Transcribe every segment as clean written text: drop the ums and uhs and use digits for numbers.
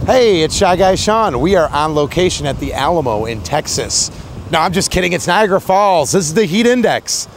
Hey, it's Shy Guy Shawn. We are on location at the Alamo in Texas. No, I'm just kidding. It's Niagara Falls. This is the heat index.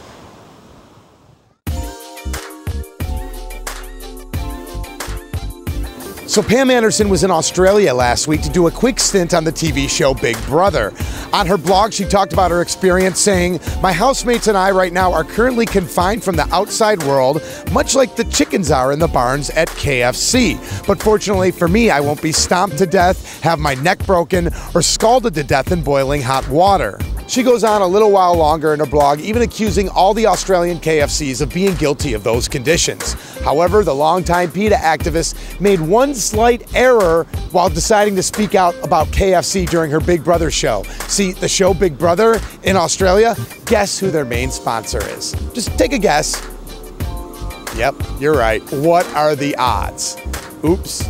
So Pam Anderson was in Australia last week to do a quick stint on the TV show Big Brother. On her blog, she talked about her experience saying, "My housemates and I right now are currently confined from the outside world, much like the chickens are in the barns at KFC. But fortunately for me, I won't be stomped to death, have my neck broken, or scalded to death in boiling hot water." She goes on a little while longer in her blog, even accusing all the Australian KFCs of being guilty of those conditions. However, the longtime PETA activist made one slight error while deciding to speak out about KFC during her Big Brother show. See, the show Big Brother in Australia, guess who their main sponsor is? Just take a guess. Yep, you're right. What are the odds? Oops.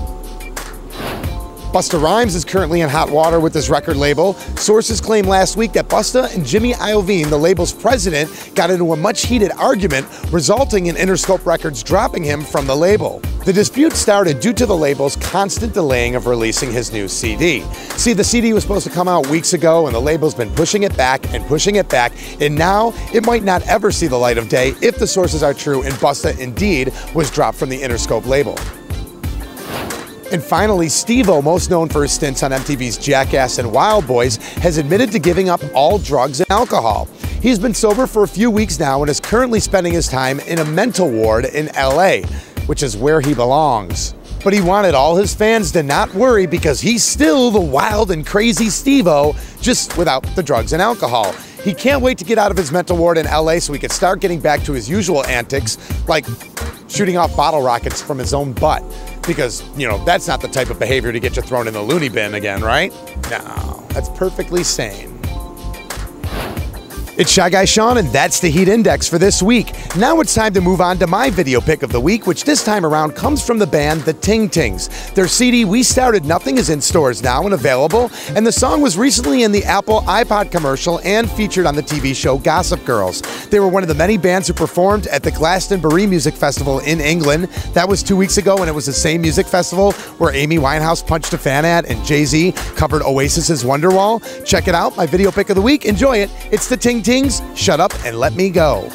Busta Rhymes is currently in hot water with his record label. Sources claimed last week that Busta and Jimmy Iovine, the label's president, got into a much heated argument, resulting in Interscope Records dropping him from the label. The dispute started due to the label's constant delaying of releasing his new CD. See, the CD was supposed to come out weeks ago, and the label's been pushing it back, and now it might not ever see the light of day if the sources are true and Busta indeed was dropped from the Interscope label. And finally, Steve-O, most known for his stints on MTV's Jackass and Wild Boys, has admitted to giving up all drugs and alcohol. He's been sober for a few weeks now and is currently spending his time in a mental ward in LA, which is where he belongs. But he wanted all his fans to not worry because he's still the wild and crazy Steve-O, just without the drugs and alcohol. He can't wait to get out of his mental ward in LA so he can start getting back to his usual antics, like shooting off bottle rockets from his own butt. Because, you know, that's not the type of behavior to get you thrown in the loony bin again, right? No, that's perfectly sane. It's Shy Guy Shawn, and that's the heat index for this week. Now it's time to move on to my video pick of the week, which this time around comes from the band The Ting Tings. Their CD, We Started Nothing, is in stores now and available, and the song was recently in the Apple iPod commercial and featured on the TV show Gossip Girls. They were one of the many bands who performed at the Glastonbury Music Festival in England. That was 2 weeks ago, and it was the same music festival where Amy Winehouse punched a fan at and Jay-Z covered Oasis's Wonderwall. Check it out, my video pick of the week. Enjoy it. It's The Ting Tings. Shut Up and Let Me Go.